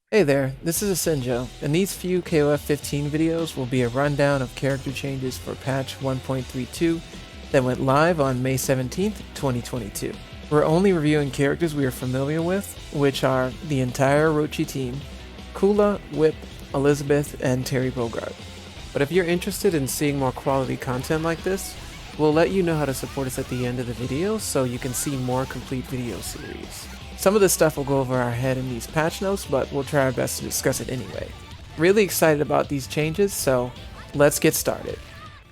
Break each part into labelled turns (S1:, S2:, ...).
S1: Hey there, this is Asinjo, and these few KOF 15 videos will be a rundown of character changes for patch 1.32 that went live on May 17th, 2022. We're only reviewing characters we are familiar with, which are the entire Orochi team, Kula, Whip, Elizabeth, and Terry Bogard. But if you're interested in seeing more quality content like this, we'll let you know how to support us at the end of the video so you can see more complete video series. Some of this stuff will go over our head in these patch notes, but we'll try our best to discuss it anyway. Really excited about these changes, so let's get started.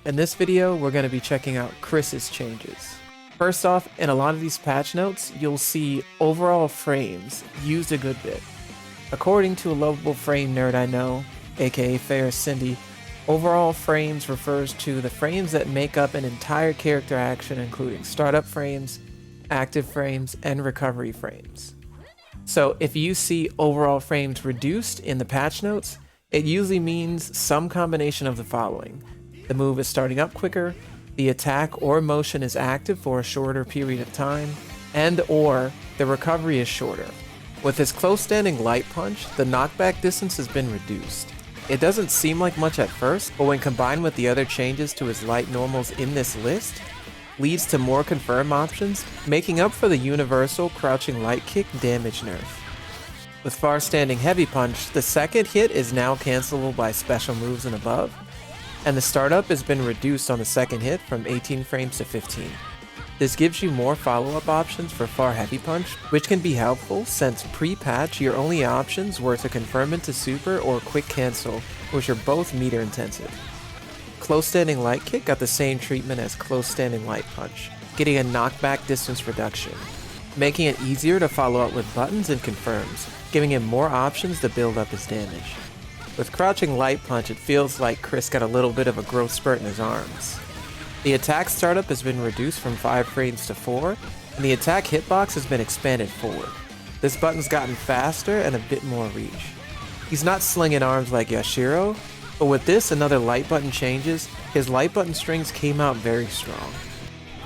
S1: In this video, we're going to be checking out Chris's changes. First off, in a lot of these patch notes, you'll see overall frames used a good bit. According to a lovable frame nerd I know, aka Ferris Cindy, overall frames refers to the frames that make up an entire character action, including startup frames, active frames, and recovery frames. So if you see overall frames reduced in the patch notes, it usually means some combination of the following. The move is starting up quicker, the attack or motion is active for a shorter period of time, and or the recovery is shorter. With his close standing light punch, the knockback distance has been reduced. It doesn't seem like much at first, but when combined with the other changes to his light normals in this list, leads to more confirm options, making up for the universal crouching light kick damage nerf. With far standing heavy punch, the second hit is now cancelable by special moves and above, and the startup has been reduced on the second hit from 18 frames to 15. This gives you more follow-up options for far heavy punch, which can be helpful since pre-patch your only options were to confirm into super or quick cancel, which are both meter intensive. Close standing light kick got the same treatment as close standing light punch, getting a knockback distance reduction, making it easier to follow up with buttons and confirms, giving him more options to build up his damage. With crouching light punch, it feels like Chris got a little bit of a growth spurt in his arms. The attack startup has been reduced from 5 frames to 4, and the attack hitbox has been expanded forward. This button's gotten faster and a bit more reach. He's not slinging arms like Yashiro, but with this and other light button changes, his light button strings came out very strong.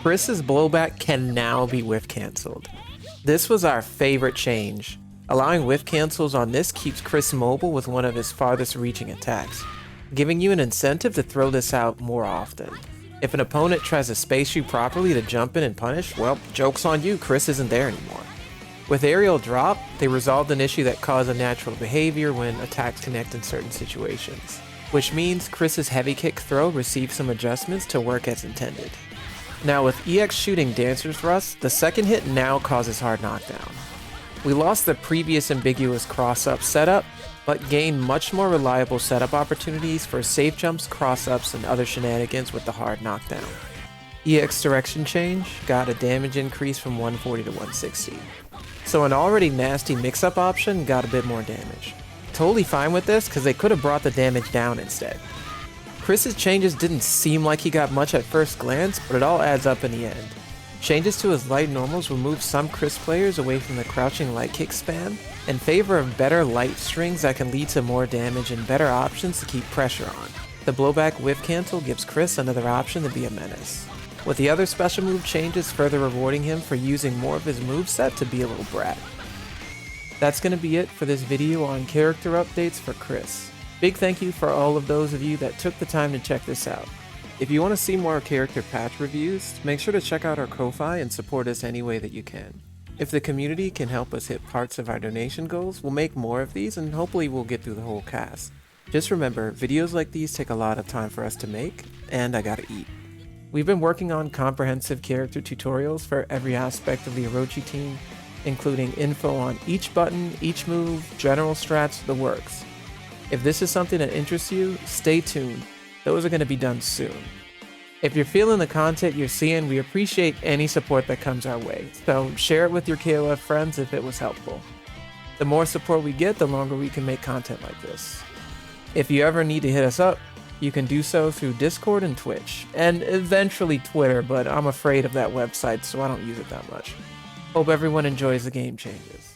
S1: Chris's blowback can now be whiff cancelled. This was our favorite change. Allowing whiff cancels on this keeps Chris mobile with one of his farthest reaching attacks, giving you an incentive to throw this out more often. If an opponent tries to space you properly to jump in and punish, well, joke's on you, Chris isn't there anymore. With aerial drop, they resolved an issue that caused unnatural behavior when attacks connect in certain situations, which means Chris's heavy kick throw received some adjustments to work as intended. Now with EX shooting Dancer's Thrust, the second hit now causes hard knockdown. We lost the previous ambiguous cross-up setup, but gained much more reliable setup opportunities for safe jumps, cross-ups, and other shenanigans with the hard knockdown. EX direction change got a damage increase from 140 to 160. So an already nasty mix-up option got a bit more damage. Totally fine with this because they could have brought the damage down instead. Chris's changes didn't seem like he got much at first glance, but it all adds up in the end. Changes to his light normals will move some Chris players away from the crouching light kick spam in favor of better light strings that can lead to more damage and better options to keep pressure on. The blowback whiff cancel gives Chris another option to be a menace, with the other special move changes further rewarding him for using more of his moveset to be a little brat. That's going to be it for this video on character updates for Chris. Big thank you for all of those of you that took the time to check this out. If you want to see more character patch reviews, make sure to check out our Ko-Fi and support us any way that you can. If the community can help us hit parts of our donation goals, we'll make more of these and hopefully we'll get through the whole cast. Just remember, videos like these take a lot of time for us to make, and I gotta eat. We've been working on comprehensive character tutorials for every aspect of the Orochi team, including info on each button, each move, general strats, the works. If this is something that interests you, stay tuned. Those are going to be done soon. If you're feeling the content you're seeing, we appreciate any support that comes our way, so share it with your KOF friends if it was helpful. The more support we get, the longer we can make content like this. If you ever need to hit us up, you can do so through Discord and Twitch, and eventually Twitter, but I'm afraid of that website, so I don't use it that much. Hope everyone enjoys the game changes.